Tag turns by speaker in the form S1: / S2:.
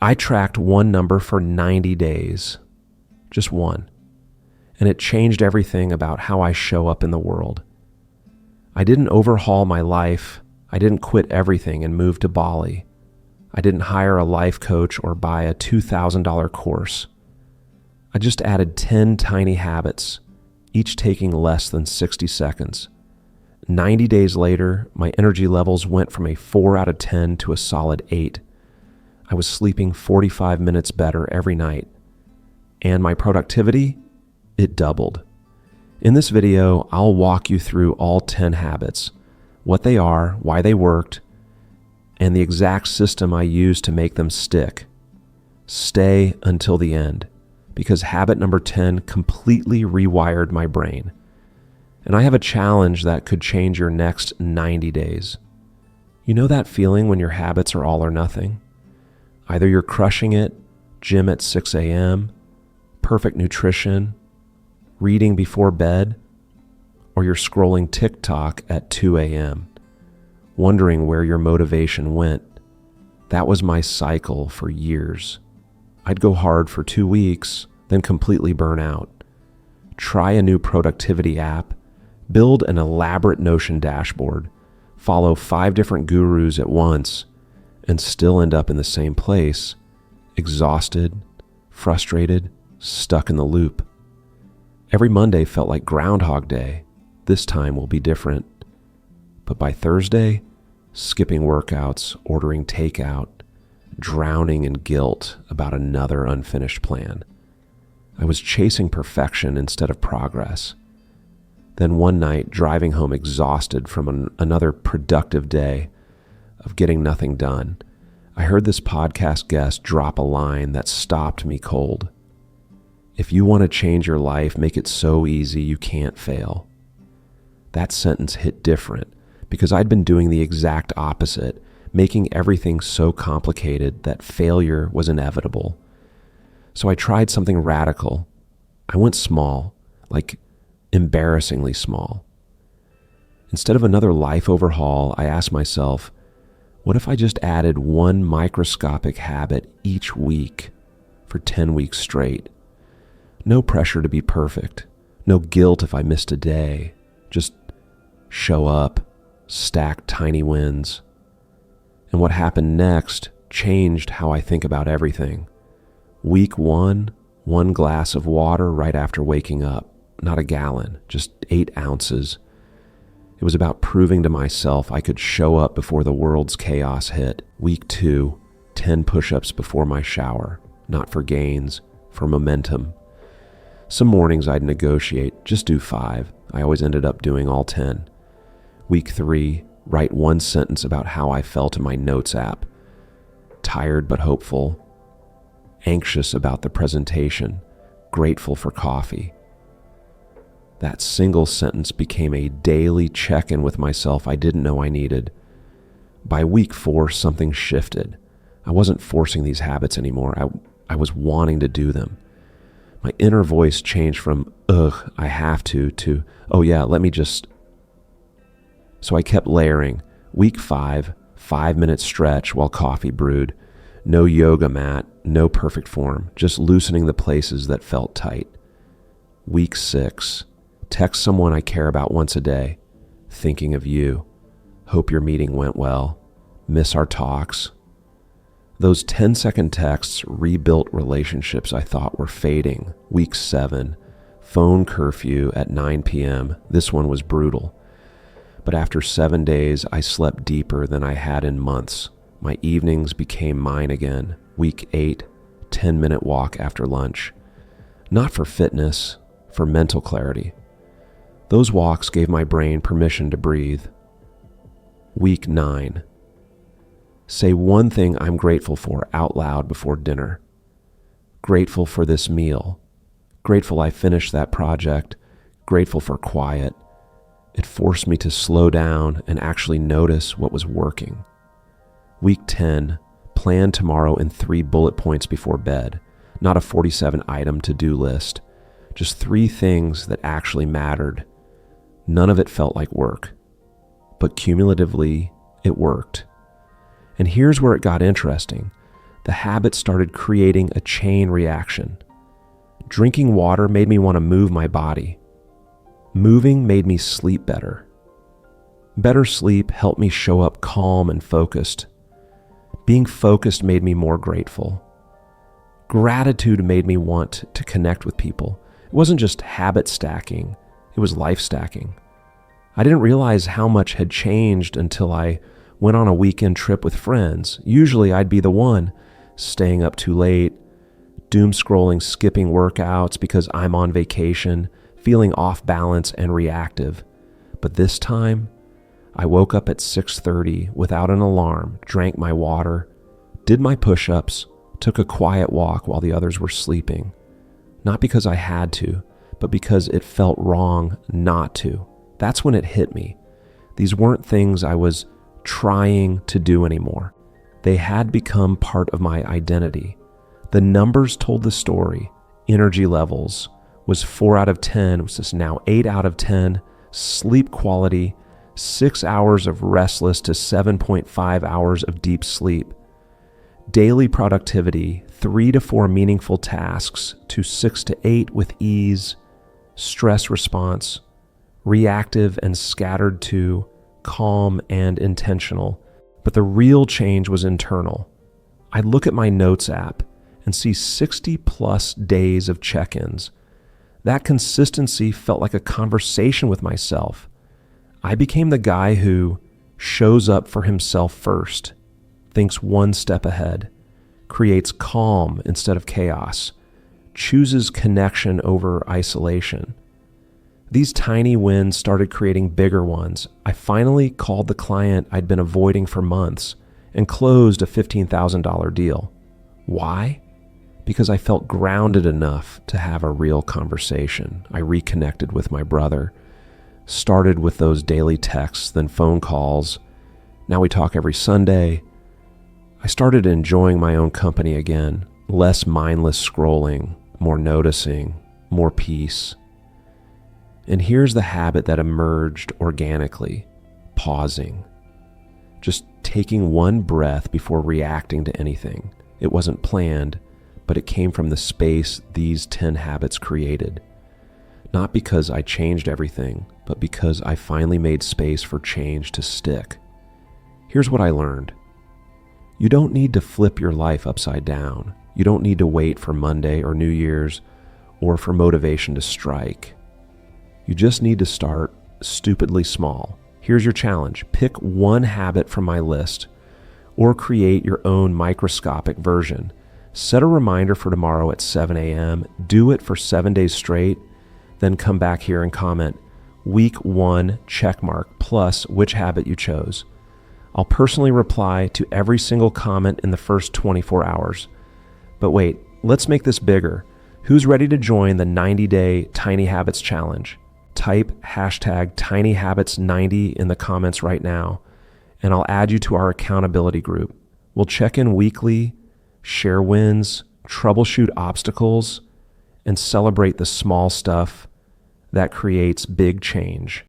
S1: I tracked one number for 90 days, just one, and it changed everything about how I show up in the world. I didn't overhaul my life. I didn't quit everything and move to Bali. I didn't hire a life coach or buy a $2,000 course. I just added 10 tiny habits, each taking less than 60 seconds. 90 days later, my energy levels went from a 4 out of 10 to a solid 8. I was sleeping 45 minutes better every night. And my productivity, it doubled. In this video, I'll walk you through all 10 habits, what they are, why they worked, and the exact system I used to make them stick. Stay until the end, because habit number 10 completely rewired my brain. And I have a challenge that could change your next 90 days. You know that feeling when your habits are all or nothing? Either you're crushing it, gym at 6 a.m., perfect nutrition, reading before bed, or you're scrolling TikTok at 2 a.m., wondering where your motivation went. That was my cycle for years. I'd go hard for 2 weeks, then completely burn out. Try a new productivity app, build an elaborate Notion dashboard, follow 5 different gurus at once, and still end up in the same place, exhausted, frustrated, stuck in the loop. Every Monday felt like Groundhog Day. This time will be different. But by Thursday, skipping workouts, ordering takeout, drowning in guilt about another unfinished plan. I was chasing perfection instead of progress. Then one night, driving home exhausted from another productive day of getting nothing done, I heard this podcast guest drop a line that stopped me cold. If you want to change your life, make it so easy you can't fail. That sentence hit different because I'd been doing the exact opposite, making everything so complicated that failure was inevitable. So I tried something radical. I went small, like embarrassingly small. Instead of another life overhaul, I asked myself, what if I just added one microscopic habit each week for 10 weeks straight? No pressure to be perfect, no guilt if I missed a day. Just show up, stack tiny wins. And what happened next changed how I think about everything. Week 1, 1 glass of water right after waking up. Not a gallon, just 8 ounces. It was about proving to myself I could show up before the world's chaos hit. Week 2, 10 push-ups before my shower. Not for gains, for momentum. Some mornings I'd negotiate, just do 5. I always ended up doing all 10. Week 3, write 1 sentence about how I felt in my notes app. Tired but hopeful. Anxious about the presentation. Grateful for coffee. That single sentence became a daily check-in with myself I didn't know I needed. By week 4, something shifted. I wasn't forcing these habits anymore. I was wanting to do them. My inner voice changed from, ugh, I have to, oh yeah, let me just. So I kept layering. Week 5, 5-minute stretch while coffee brewed. No yoga mat, no perfect form, just loosening the places that felt tight. Week 6, text someone I care about once a day. Thinking of you. Hope your meeting went well. Miss our talks. Those 10-second texts rebuilt relationships I thought were fading. Week 7, phone curfew at 9 p.m. This one was brutal. But after 7 days, I slept deeper than I had in months. My evenings became mine again. Week 8, 10-minute walk after lunch. Not for fitness, for mental clarity. Those walks gave my brain permission to breathe. Week 9. Say one thing I'm grateful for out loud before dinner. Grateful for this meal. Grateful I finished that project. Grateful for quiet. It forced me to slow down and actually notice what was working. Week 10. Plan tomorrow in 3 bullet points before bed. Not a 47-item to-do list. Just 3 things that actually mattered. None of it felt like work. But cumulatively, it worked. And here's where it got interesting. the habit started creating a chain reaction. Drinking water made me want to move my body. Moving made me sleep better. Better sleep helped me show up calm and focused. Being focused made me more grateful. Gratitude made me want to connect with people. It wasn't just habit stacking, it was life stacking. I didn't realize how much had changed until I went on a weekend trip with friends. Usually I'd be the one staying up too late, doom scrolling, skipping workouts because I'm on vacation, feeling off balance and reactive. But this time, I woke up at 6:30 without an alarm, drank my water, did my push-ups, took a quiet walk while the others were sleeping. Not because I had to, but because it felt wrong not to. That's when it hit me. These weren't things I was trying to do anymore. They had become part of my identity. The numbers told the story. Energy levels was 4 out of 10, was this now 8 out of 10. Sleep quality, 6 hours of restless to 7.5 hours of deep sleep. Daily productivity, 3 to 4 meaningful tasks to 6 to 8 with ease. Stress response, reactive and scattered to calm and intentional. But the real change was internal. I'd look at my notes app and see 60 plus days of check-ins. That consistency felt like a conversation with myself. I became the guy who shows up for himself first, thinks one step ahead, creates calm instead of chaos, chooses connection over isolation. These tiny wins started creating bigger ones. I finally called the client I'd been avoiding for months and closed a $15,000 deal. Why? Because I felt grounded enough to have a real conversation. I reconnected with my brother, started with those daily texts, then phone calls. Now we talk every Sunday. I started enjoying my own company again, less mindless scrolling, more noticing, more peace. And here's the habit that emerged organically: pausing. Just taking one breath before reacting to anything. It wasn't planned, but it came from the space these 10 habits created. Not because I changed everything, but because I finally made space for change to stick. Here's what I learned. You don't need to flip your life upside down. You don't need to wait for Monday or New Year's or for motivation to strike. You just need to start stupidly small. Here's your challenge. Pick one habit from my list or create your own microscopic version. Set a reminder for tomorrow at 7 a.m. Do it for 7 days straight. Then come back here and comment week 1 checkmark plus which habit you chose. I'll personally reply to every single comment in the first 24 hours. But wait, let's make this bigger. Who's ready to join the 90-day Tiny Habits Challenge? Type hashtag TinyHabits90 in the comments right now, and I'll add you to our accountability group. We'll check in weekly, share wins, troubleshoot obstacles, and celebrate the small stuff that creates big change.